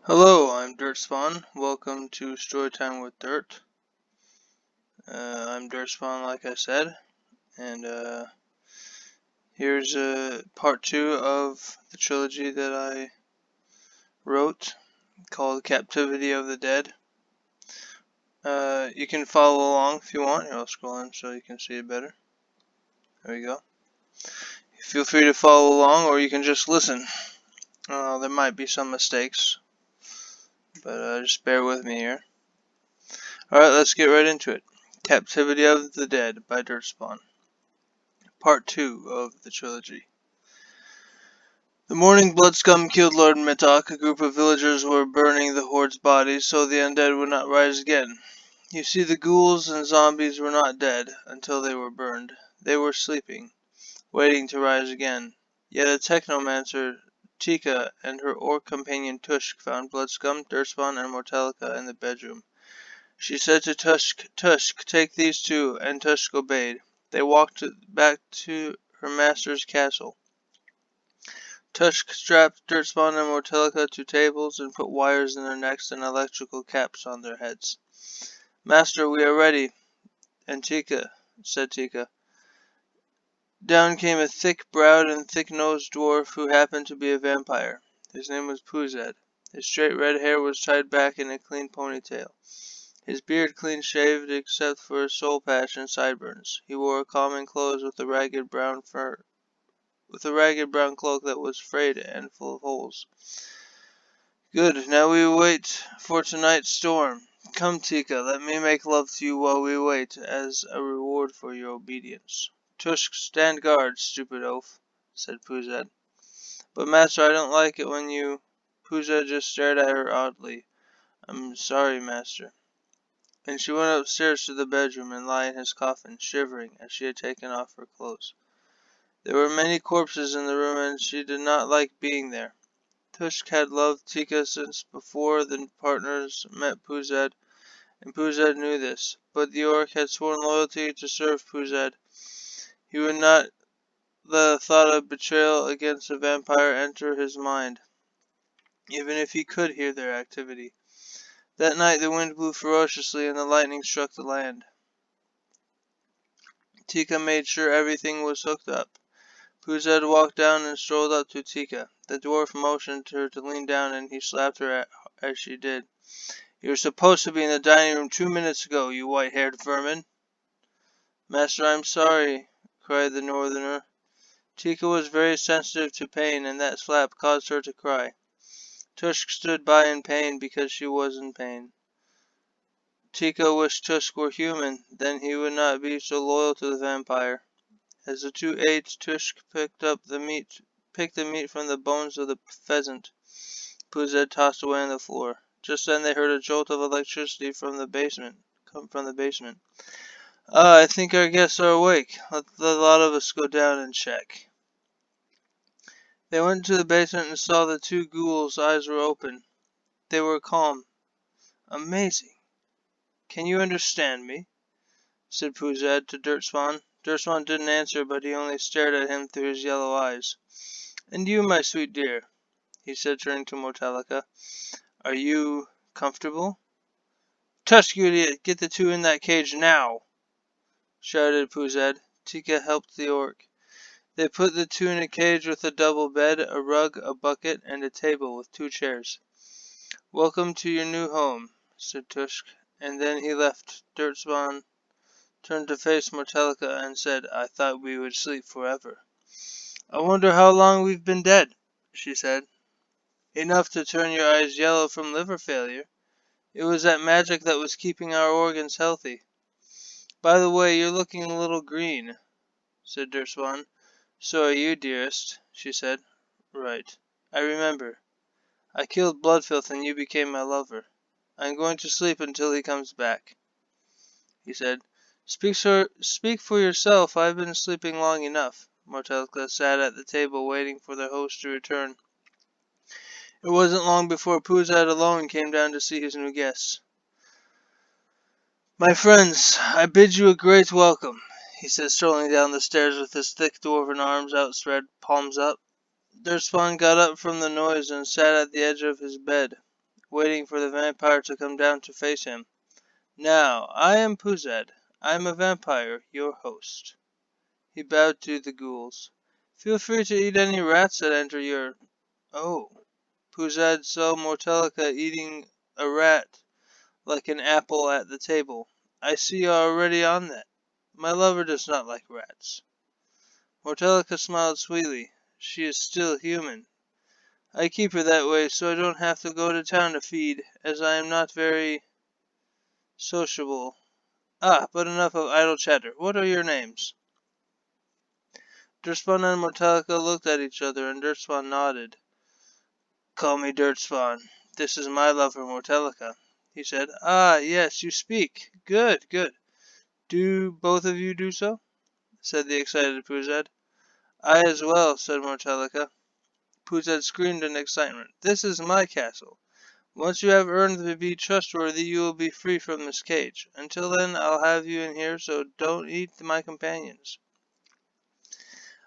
Hello, I'm Dirtspawn. Welcome to Storytime with Dirt. I'm Dirtspawn, like I said, and here's part 2 of the trilogy that I wrote called Captivity of the Dead. You can follow along if you want. Here, I'll scroll in so you can see it better. There we go. Feel free to follow along, or you can just listen. There might be some mistakes, but just bear with me here. Alright, let's get right into it. Captivity of the Dead by Dirtspawn. Part 2 of the trilogy. The morning blood scum killed Lord Mittock. A group of villagers were burning the horde's bodies so the undead would not rise again. You see, the ghouls and zombies were not dead until they were burned. They were sleeping, waiting to rise again. Yet a technomancer, Tika, and her orc companion Tusk found Bloodscum, Dirtspawn, and Mortalica in the bedroom. She said to Tusk, "Tusk, take these two," and Tusk obeyed. They walked back to her master's castle. Tusk strapped Dirtspawn and Mortalica to tables and put wires in their necks and electrical caps on their heads. "Master, we are ready." "And Tika," said Tika. Down came a thick-browed and thick-nosed dwarf who happened to be a vampire. His name was Puzed. His straight red hair was tied back in a clean ponytail. His beard clean-shaved except for a soul patch and sideburns. He wore common clothes with a ragged brown cloak that was frayed and full of holes. "Good, now we wait for tonight's storm. Come, Tika, let me make love to you while we wait, as a reward for your obedience." "Tusk, stand guard, stupid oaf," said Puzed. "But master, I don't like it when you—" Puzed just stared at her oddly. "I'm sorry, master." And she went upstairs to the bedroom and lay in his coffin, shivering, as she had taken off her clothes. There were many corpses in the room, and she did not like being there. Tusk had loved Tika since before the partners met Puzed, and Puzed knew this. But the orc had sworn loyalty to serve Puzed. He would not let a thought of betrayal against a vampire enter his mind, even if he could hear their activity. That night the wind blew ferociously and the lightning struck the land. Tika made sure everything was hooked up. Puzed walked down and strolled up to Tika. The dwarf motioned her to lean down and he slapped her as she did. "You were supposed to be in the dining room 2 minutes ago, you white-haired vermin." "Master, I'm sorry," cried the northerner. Tika was very sensitive to pain, and that slap caused her to cry. Tusk stood by in pain because she was in pain. Tika wished Tusk were human, then he would not be so loyal to the vampire. As the two ate, Tusk picked the meat from the bones of the pheasant Puzed tossed away on the floor. Just then they heard a jolt of electricity come from the basement. "I think our guests are awake. Let the lot of us go down and check." They went to the basement and saw the two ghouls' eyes were open. They were calm. "Amazing. Can you understand me?" said Puzed to Dirtspawn. Dirtspawn didn't answer, but he only stared at him through his yellow eyes. "And you, my sweet dear," he said, turning to Mortalica, "are you comfortable?" "Tusk, you idiot! Get the two in that cage now!" shouted Puzed. Tika helped the orc. They put the two in a cage with a double bed, a rug, a bucket, and a table with 2 chairs. "Welcome to your new home," said Tusk, and then he left. Dirtspawn turned to face Mortalica and said, "I thought we would sleep forever." "I wonder how long we've been dead," she said. "Enough to turn your eyes yellow from liver failure. It was that magic that was keeping our organs healthy. By the way, you're looking a little green," said Dirtspawn. "So are you, dearest," she said. "Right. I remember. I killed Bloodfilth and you became my lover. I'm going to sleep until he comes back," he said. Speak for yourself. I've been sleeping long enough." Mortalica sat at the table waiting for their host to return. It wasn't long before Puzed alone came down to see his new guests. "My friends, I bid you a great welcome," he said, strolling down the stairs with his thick dwarven arms outspread, palms up. Dirtspawn got up from the noise and sat at the edge of his bed. waiting for the vampire to come down to face him. Now, I am Puzed. I am a vampire, your host. He bowed to the ghouls. Feel free to eat any rats that enter your... Oh. Puzed saw Mortelica eating a rat like an apple at the table. I see you are already on that. My lover does not like rats. Mortelica smiled sweetly. She is still human. I keep her that way so I don't have to go to town to feed, as I am not very sociable. Ah, but enough of idle chatter. What are your names? Dirtspawn and Mortelica looked at each other, and Dirtspawn nodded. Call me Dirtspawn. This is my lover, Mortelica, he said. Ah, yes, you speak. Good, good. Do both of you do so? Said the excited Puzed. I as well, said Mortelica. Puzed screamed in excitement. This is my castle. Once you have earned to be trustworthy, you will be free from this cage. Until then, I'll have you in here, so don't eat my companions.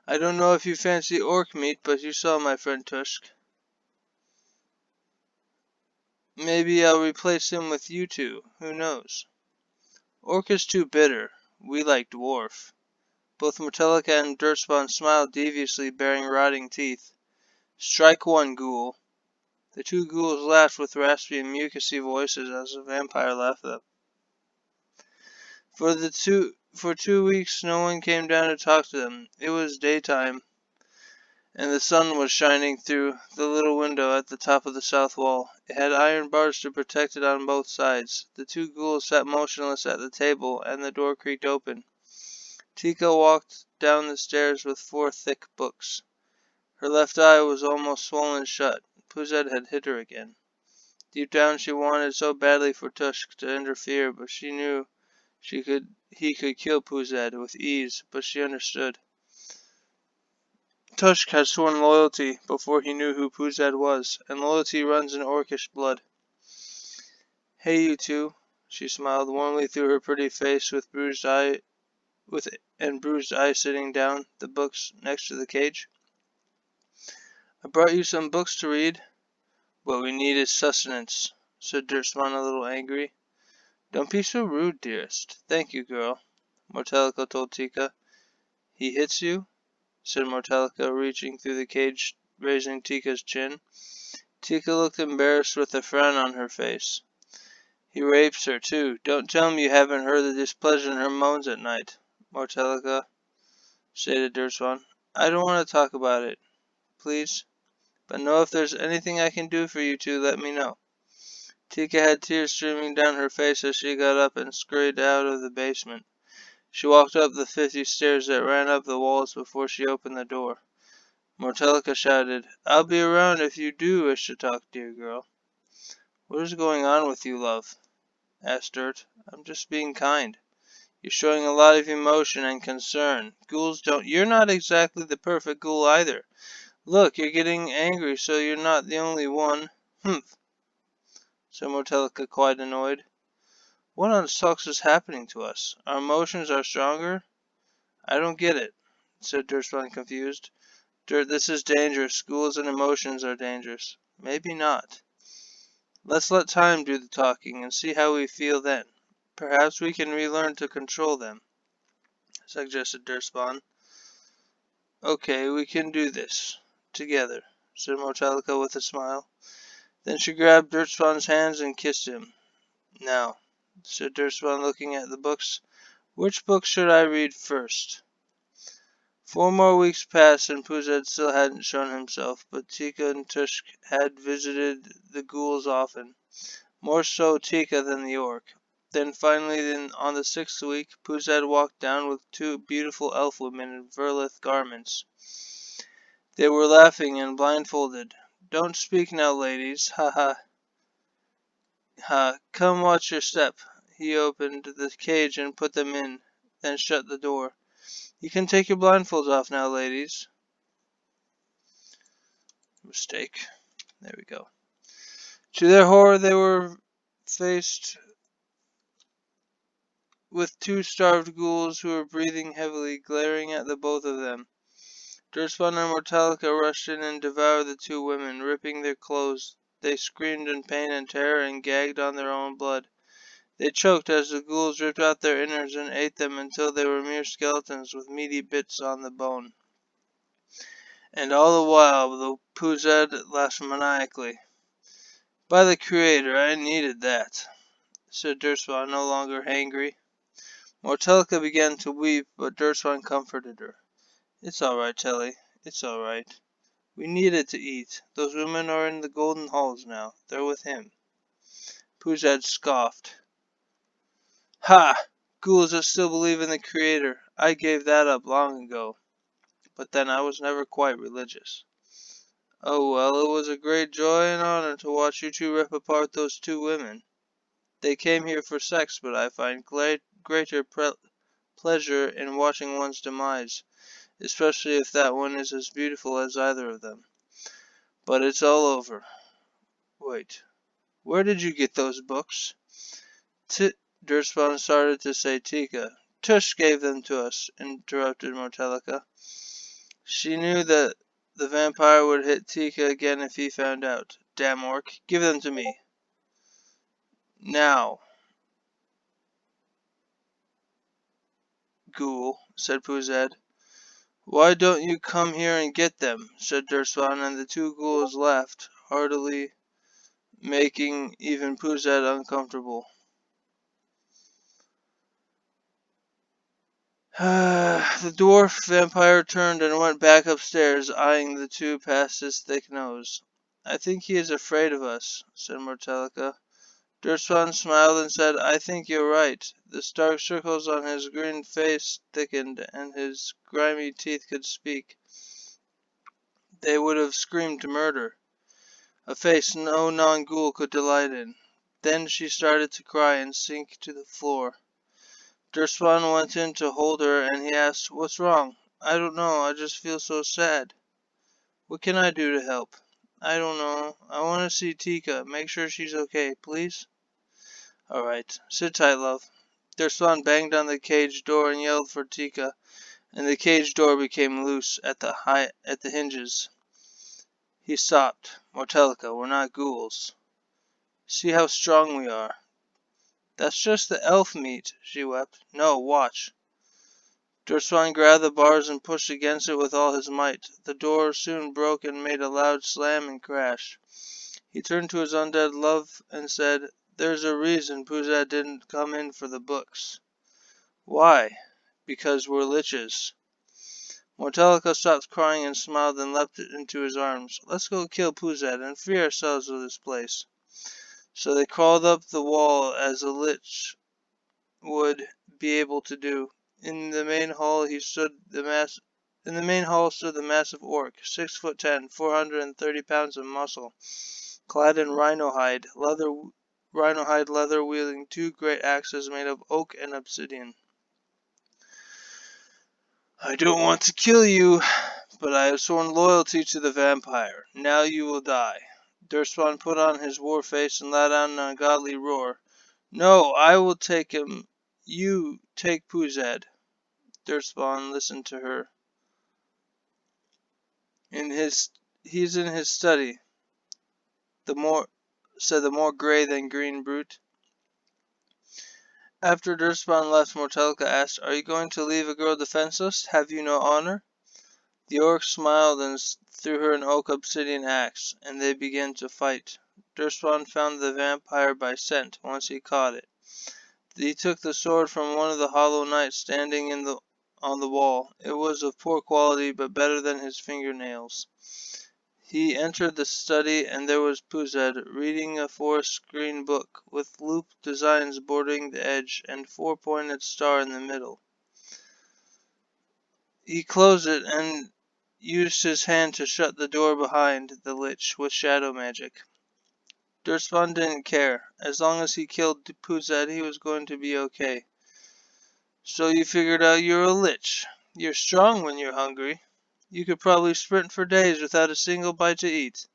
I don't know if you fancy orc meat, but you saw my friend Tusk. Maybe I'll replace him with you two. Who knows? Orc is too bitter. We like dwarf. Both Mortelica and Dirtspawn smiled deviously, baring rotting teeth. Strike one, ghoul. The two ghouls laughed with raspy and mucousy voices as the vampire left them. For 2 weeks no one came down to talk to them. It was daytime, and the sun was shining through the little window at the top of the south wall. It had iron bars to protect it on both sides. The two ghouls sat motionless at the table, and the door creaked open. Tika walked down the stairs with 4 thick books. Her left eye was almost swollen shut. Puzed had hit her again. Deep down she wanted so badly for Tusk to interfere, but she knew he could kill Puzed with ease, but she understood. Tusk had sworn loyalty before he knew who Puzed was, and loyalty runs in orcish blood. Hey, you two, she smiled warmly through her pretty face with bruised eye sitting down the books next to the cage. I brought you some books to read. What we need is sustenance, said Dirtspawn a little angry. Don't be so rude, dearest. Thank you, girl, Mortelica told Tika. He hits you? Said Mortelica, reaching through the cage, raising Tika's chin. Tika looked embarrassed with a frown on her face. He rapes her, too. Don't tell me you haven't heard the displeasure in her moans at night, Mortelica, stated Dirtspawn. I don't want to talk about it, please. But know if there's anything I can do for you two, let me know. Tika had tears streaming down her face as she got up and scurried out of the basement. She walked up the 50 stairs that ran up the walls before she opened the door. Mortelica shouted, I'll be around if you do wish to talk, dear girl. What is going on with you, love? Asked Dirt. I'm just being kind. You're showing a lot of emotion and concern. Ghouls don't... You're not exactly the perfect ghoul either. Look, you're getting angry, so you're not the only one. Humph, said Mortelica, quite annoyed. What on stalks is happening to us? Our emotions are stronger? I don't get it, said Dirtspawn, confused. Dirt, this is dangerous. Ghouls and emotions are dangerous. Maybe not. Let's let time do the talking and see how we feel then. Perhaps we can relearn to control them, suggested Dirtspawn. Okay, we can do this. Together, said Mortelica with a smile. Then she grabbed Dirtspawn's hands and kissed him. Now, said Dirtspawn, looking at the books, which book should I read first? 4 more weeks passed and Puzed still hadn't shown himself, but Tika and Tusk had visited the ghouls often, more so Tika than the orc. Then finally, on the 6th week, Puzed walked down with 2 beautiful elf women in Verlith garments. They were laughing and blindfolded. Don't speak now, ladies. Ha ha. Ha. Come watch your step. He opened the cage and put them in, then shut the door. You can take your blindfolds off now, ladies. Mistake. There we go. To their horror, they were faced with 2 starved ghouls who were breathing heavily, glaring at the both of them. Dirtspawn and Mortelica rushed in and devoured the 2 women, ripping their clothes They screamed in pain and terror and gagged on their own blood. They choked as the ghouls ripped out their innards and ate them until they were mere skeletons with meaty bits on the bone. And all the while the Poozad laughed maniacally. By the Creator, I needed that, said Dirtspawn, no longer hangry. Mortelica began to weep, but Dirtspawn comforted her. It's all right, Telly. It's all right. We needed to eat. Those women are in the golden halls now. They're with him. Poozad scoffed. Ha! Ghouls that still believe in the Creator. I gave that up long ago. But then I was never quite religious. Oh well, it was a great joy and honor to watch you two rip apart those two women. They came here for sex, but I find greater pleasure in watching one's demise, especially if that one is as beautiful as either of them. But it's all over. Wait, where did you get those books? Dirtspawn started to say Tika. Tush gave them to us, interrupted Mortelica. She knew that the vampire would hit Tika again if he found out. Damn orc, give them to me. Now, ghoul, said Poozad. Why don't you come here and get them? Said Dirtspawn, and the two ghouls laughed heartily, making even Poozad uncomfortable. The dwarf vampire turned and went back upstairs, eyeing the two past his thick nose. I think he is afraid of us, said Mortelica. Dirtspawn smiled and said, I think you're right. The dark circles on his green face thickened, and his grimy teeth could speak. They would have screamed murder. A face no non-ghoul could delight in. Then she started to cry and sink to the floor. Dirtspawn went in to hold her, and he asked, What's wrong? I don't know, I just feel so sad. What can I do to help? I don't know. I want to see Tika. Make sure she's okay, please. Alright, sit tight, love. Dirtspawn banged on the cage door and yelled for Tika, and the cage door became loose at the hinges. He stopped. Mortelica, we're not ghouls. See how strong we are. That's just the elf meat, she wept. No, watch. Dirtspawn grabbed the bars and pushed against it with all his might. The door soon broke and made a loud slam and crash. He turned to his undead love and said, There's a reason Poozad didn't come in for the books. Why? Because we're liches. Mortelica stopped crying and smiled and leapt into his arms. Let's go kill Poozad and free ourselves of this place. So they crawled up the wall as a lich would be able to do. In the main hall stood the massive orc, 6'10", 430 pounds of muscle, clad in rhino-hide leather, wielding two great axes made of oak and obsidian. I don't want to kill you, but I have sworn loyalty to the vampire. Now you will die. Dirtspawn put on his war face and let out an ungodly roar. No, I will take him. You take Poozad. Dirtspawn listened to her. He's in his study. The more grey than green brute. After Dirtspawn left, Mortelica asked, Are you going to leave a girl defenseless? Have you no honor? The orc smiled and threw her an oak obsidian axe, and they began to fight. Dirtspawn found the vampire by scent once he caught it. He took the sword from one of the hollow knights standing on the wall. It was of poor quality, but better than his fingernails. He entered the study, and there was Poozad, reading a forest green book, with looped designs bordering the edge, and four-pointed star in the middle. He closed it, and used his hand to shut the door behind the lich with shadow magic. Dirtspawn didn't care. As long as he killed Poozad, he was going to be okay. So you figured out you're a lich. You're strong when you're hungry. You could probably sprint for days without a single bite to eat.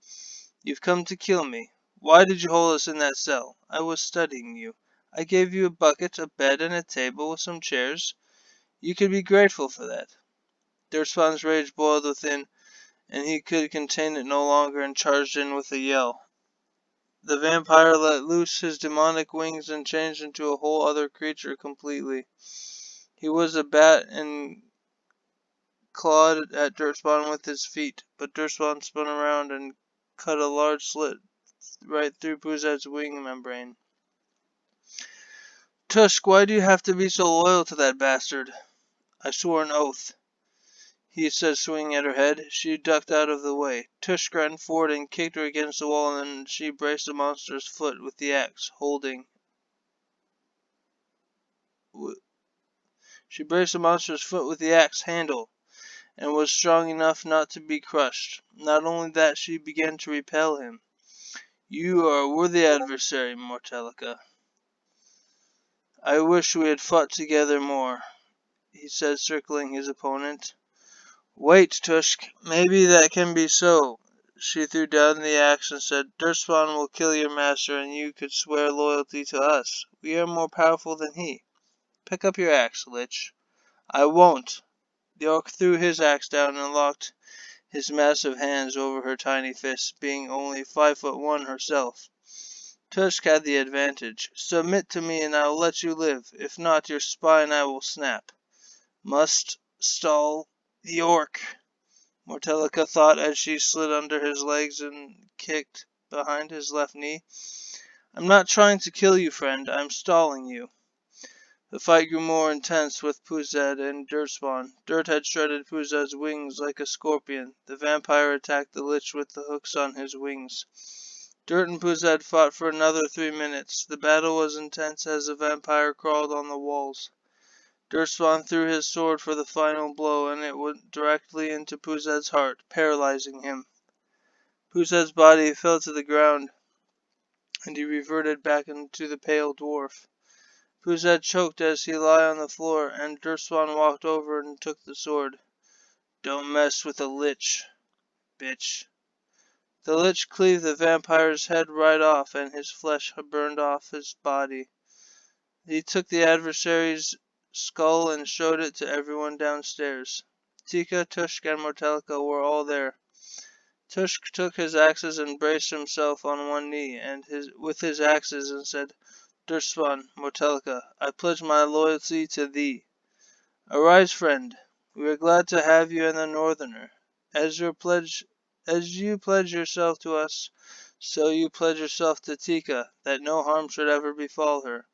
You've come to kill me. Why did you hold us in that cell? I was studying you. I gave you a bucket, a bed, and a table with some chairs. You could be grateful for that. Dirtspawn's rage boiled within, and he could contain it no longer and charged in with a yell. The vampire let loose his demonic wings and changed into a whole other creature completely. He was a bat and clawed at Dirtspawn with his feet, but Dirtspawn spun around and cut a large slit right through Puzad's wing membrane. Tusk, why do you have to be so loyal to that bastard? I swore an oath, he said, swinging at her head. She ducked out of the way. Tusk ran forward and kicked her against the wall, and then she braced the monster's foot with the axe, handle, and was strong enough not to be crushed. Not only that, she began to repel him. You are a worthy adversary, Mortelica. I wish we had fought together more, he said, circling his opponent. Wait, Tusk, maybe that can be so. She threw down the axe and said, Dirtspawn will kill your master, and you could swear loyalty to us. We are more powerful than he. Pick up your axe, Lich. I won't. The orc threw his axe down and locked his massive hands over her tiny fists, being only 5'1" herself. Tusk had the advantage. Submit to me and I will let you live. If not, your spine I will snap. Must stall the orc, Mortelica thought as she slid under his legs and kicked behind his left knee. I'm not trying to kill you, friend. I'm stalling you. The fight grew more intense with Puzad and Dirtspawn. Dirt had shredded Puzad's wings like a scorpion. The vampire attacked the Lich with the hooks on his wings. Dirt and Puzad fought for another 3 minutes. The battle was intense as the vampire crawled on the walls. Dirtspawn threw his sword for the final blow, and it went directly into Puzad's heart, paralyzing him. Puzad's body fell to the ground, and he reverted back into the pale dwarf. Puzad choked as he lay on the floor, and Dirtspawn walked over and took the sword. Don't mess with a lich, bitch. The lich cleaved the vampire's head right off, and his flesh burned off his body. He took the adversary's skull and showed it to everyone downstairs. Tika, Tusk, and Mortelica were all there. Tusk took his axes and braced himself on one knee with his axes and said, Dirtspawn, Mortelica, I pledge my loyalty to thee. Arise, friend. We are glad to have you and the Northerner. As you pledge yourself to us, so you pledge yourself to Tika, that no harm should ever befall her.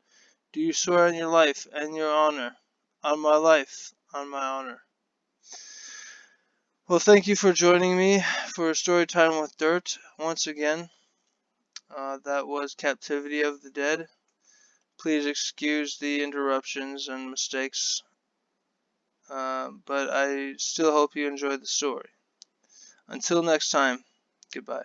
Do you swear on your life and your honor? On my life, on my honor. Well, thank you for joining me for a story time with Dirt once again. That was Captivity of the Dead. Please excuse the interruptions and mistakes, but I still hope you enjoyed the story. Until next time, goodbye.